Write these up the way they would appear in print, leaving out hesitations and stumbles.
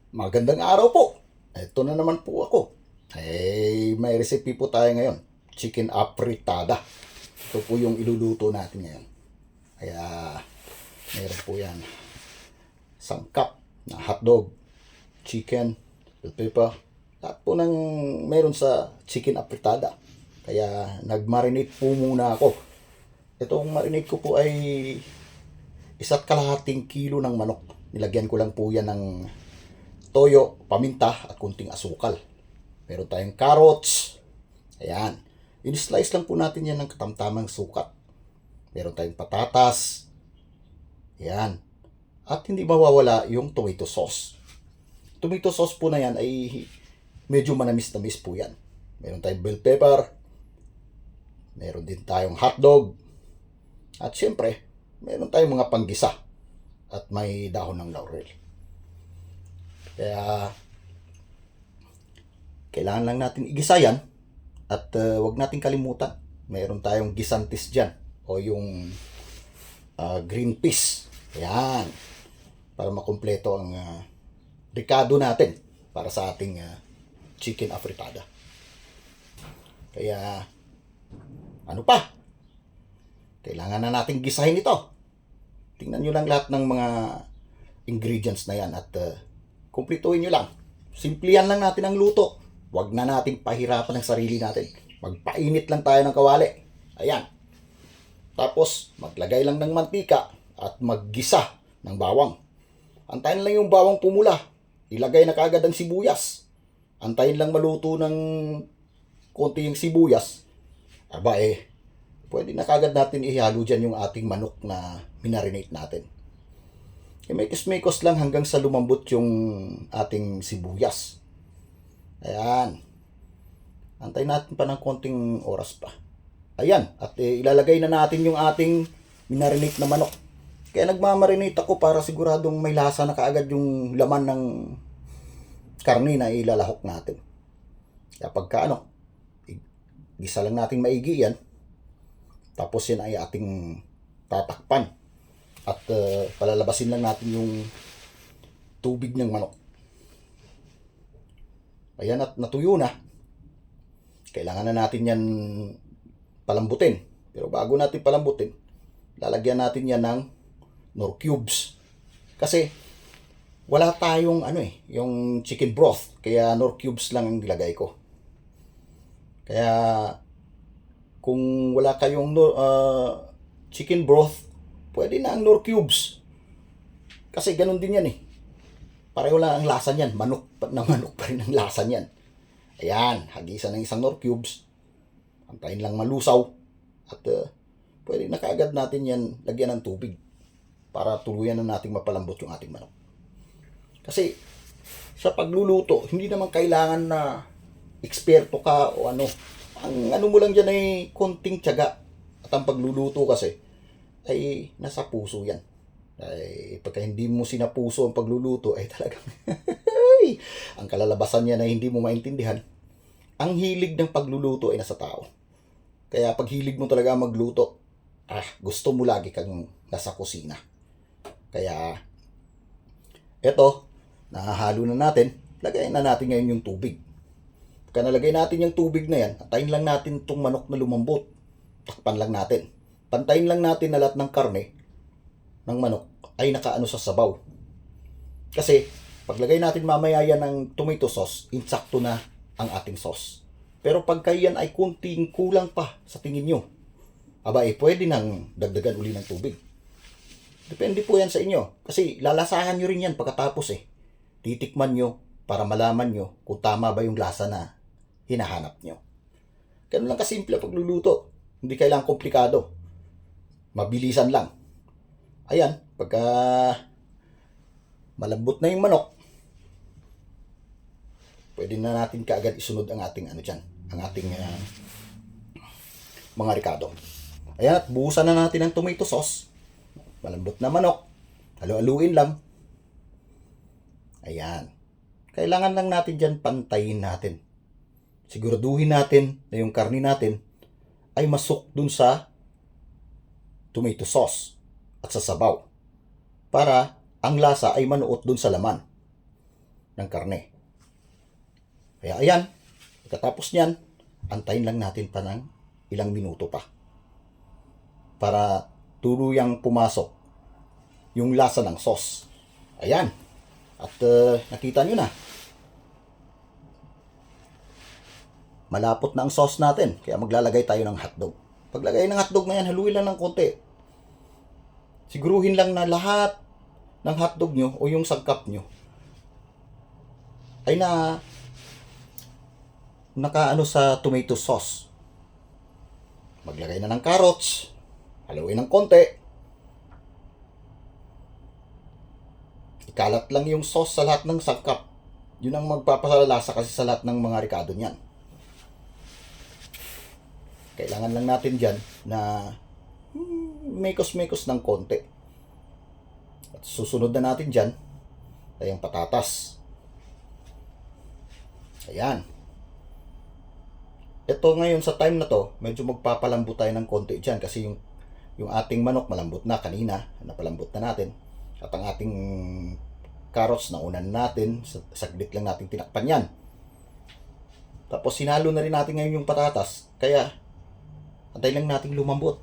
Magandang araw po. Ito na naman po ako. May recipe po tayo ngayon. Chicken afritada. Ito po yung iluluto natin ngayon. Kaya, meron po yan. Sangkap na hotdog, chicken, bell pepper. Lahat po ng meron sa chicken afritada. Kaya, nag-marinate po muna ako. Itong marinate ko po ay 1.5 kilo ng manok. Nilagyan ko lang po yan ng toyo, paminta at kunting asukal. Meron tayong carrots. Ayan. In-slice lang po natin yan ng katamtamang sukat. Meron tayong patatas. Ayan. At hindi mawawala yung tomato sauce. Tomato sauce po na yan ay medyo manamis-namis po yan. Meron tayong bell pepper. Meron din tayong hotdog. At syempre, meron tayong mga panggisa. At may dahon ng laurel. Kaya, kailangan lang natin igisa yan at wag natin kalimutan. Mayroon tayong gisantis dyan o yung green peas. Ayan. Para makumpleto ang ricado natin para sa ating chicken afritada. Kaya, ano pa? Kailangan na natin gisahin ito. Tingnan nyo lang lahat ng mga ingredients na yan at kumplituhin nyo lang. Simplihan lang natin ang luto. Huwag na nating pahirapan ang sarili natin. Magpainit lang tayo ng kawali. Ayan. Tapos, maglagay lang ng mantika at maggisa ng bawang. Antayin lang yung bawang pumula. Ilagay na kaagad ang sibuyas. Antayin lang maluto ng konti yung sibuyas. Aba pwede na kaagad natin ihalo dyan yung ating manok na minarinate natin. Mekos-mekos lang hanggang sa lumambot yung ating sibuyas. Ayan. Antayin natin pa ng konting oras pa. Ayan. At ilalagay na natin yung ating minarinate na manok. Kaya nagmamarinate ako para siguradong may lasa na kaagad yung laman ng karne na ilalahok natin. Kaya pagka gisa lang natin maigi yan. Tapos yan ay ating tatakpan. At palalabasin lang natin yung tubig ng manok. Ayan, at natuyo na. Kailangan na natin yan palambutin. Pero bago natin palambutin, lalagyan natin yan ng nor cubes. Kasi wala tayong yung chicken broth. Kaya nor cubes lang ang nilagay ko. Kaya kung wala kayong chicken broth, pwede na ang nor cubes. Kasi ganun din yan Pareho lang ang lasa niyan. Manok na manok pa rin ang lasa niyan. Ayan, hagisa ng isang nor cubes. Antayin lang malusaw. At pwede na kaagad natin yan lagyan ng tubig. Para tuluyan na nating mapalambot yung ating manok. Kasi sa pagluluto, hindi naman kailangan na eksperto ka o ano. Ang ano mo lang dyan ay konting tiyaga. At ang pagluluto kasi ay nasa puso yan. Ay pagka hindi mo sinapuso ang pagluluto ay talagang ang kalalabasan niya na hindi mo maintindihan. Ang hilig ng pagluluto ay nasa tao. Kaya pag hilig mo talaga magluto, gusto mo lagi kang nasa kusina. Kaya eto, nahahalo na natin. Lagayin na natin ngayon yung tubig. Pagka nalagay natin yung tubig na yan, atayin lang natin itong manok na lumambot. Takpan lang natin. Pantayin lang natin na lahat ng karne ng manok ay nakaano sa sabaw. Kasi paglagay natin mamaya yan ng tomato sauce, insakto na ang ating sauce. Pero pagka yan ay kunting kulang pa sa tingin nyo, pwede nang dagdagan uli ng tubig. Depende po yan sa inyo. Kasi lalasahan nyo rin yan pagkatapos Titikman nyo para malaman nyo kung tama ba yung lasa na hinahanap nyo. Ganun lang kasimple pagluluto. Hindi kailangang komplikado. Mabilisan lang. Ayan, pagka malambot na yung manok, pwede na natin kaagad isunod ang ating ang ating mga ricado. Ayan, at buhusan na natin ang tomato sauce. Malambot na manok. Halo-haluin lang. Ayan. Kailangan lang natin dyan pantayin natin. Siguraduhin natin na yung karni natin ay masuk dun sa tomato sauce at sa sabaw. Para ang lasa ay manuot dun sa laman. ng karne. Kaya ayan, pagkatapos niyan, antayin lang natin pa ng ilang minuto pa para tuluyang pumasok yung lasa ng sauce. Ayan. At nakita nyo na. Malapot na ang sauce natin. Kaya maglalagay tayo ng hotdog. Paglagay ng hotdog na yan, haluin lang ng konti. Siguruhin lang na lahat ng hotdog nyo o yung sangkap nyo ay nakaano sa tomato sauce. Maglagay na ng carrots. Haluin ng konti. Ikalat lang yung sauce sa lahat ng sangkap. Yun ang magpapasalasa kasi sa lahat ng mga ricado niyan. Kailangan lang natin dyan na mekos-mekos ng konti. At susunod na natin dyan ay ang patatas. Ayan. Ito ngayon sa time na to, medyo magpapalambot tayo ng konti dyan kasi yung ating manok malambot na kanina, napalambot na natin. At ang ating carrots na unan natin, saglit lang natin tinakpan yan. Tapos sinalo na rin natin ngayon yung patatas, kaya antay lang natin lumambot.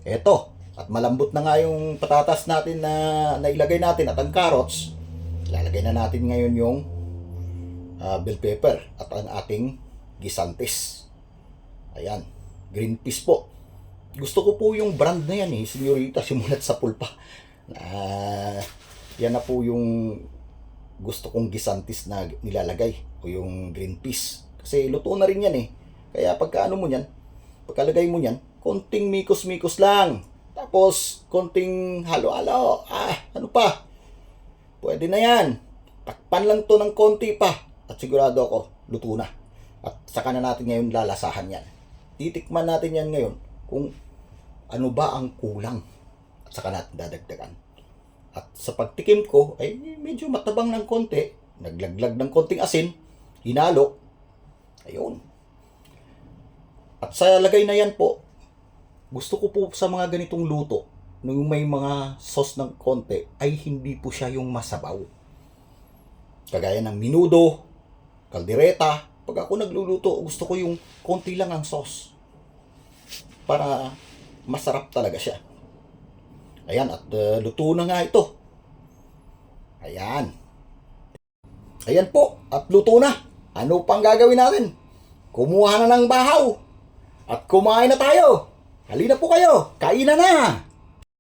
Eto, at malambot na nga yung patatas natin na nailagay natin at ang carrots. Ilalagay na natin ngayon yung bell pepper at ang ating gisantes. Ayan, green peas po. Gusto ko po yung brand na yan Senyorita, simulat sa pulpa. Yan na po yung gusto kong gisantes na nilalagay o yung green peas. Kasi luto na rin yan Kaya pagkaano mo yan, pagkalagay mo yan, konting mikos-mikos lang. Tapos, konting halo-halo. Ano pa? Pwede na yan. Takpan lang to ng konti pa. At sigurado ako, luto na. At saka na natin ngayon lalasahan yan. Titikman natin yan ngayon kung ano ba ang kulang. At saka natin dadagdagan. At sa pagtikim ko, ay medyo matabang ng konti. Naglaglag ng konting asin. Hinalo. Ayun. At sa lagay na yan po, gusto ko po sa mga ganitong luto, nung may mga sauce ng konti, ay hindi po siya yung masabaw. Kagaya ng menudo, kaldereta. Pag ako nagluluto, gusto ko yung konti lang ang sauce. Para masarap talaga siya. Ayan, at luto na nga ito. Ayan. Ayan po, at luto na. Ano pang gagawin natin? Kumuha na ng bahaw. At kumain na tayo. Halina po kayo, kainan na!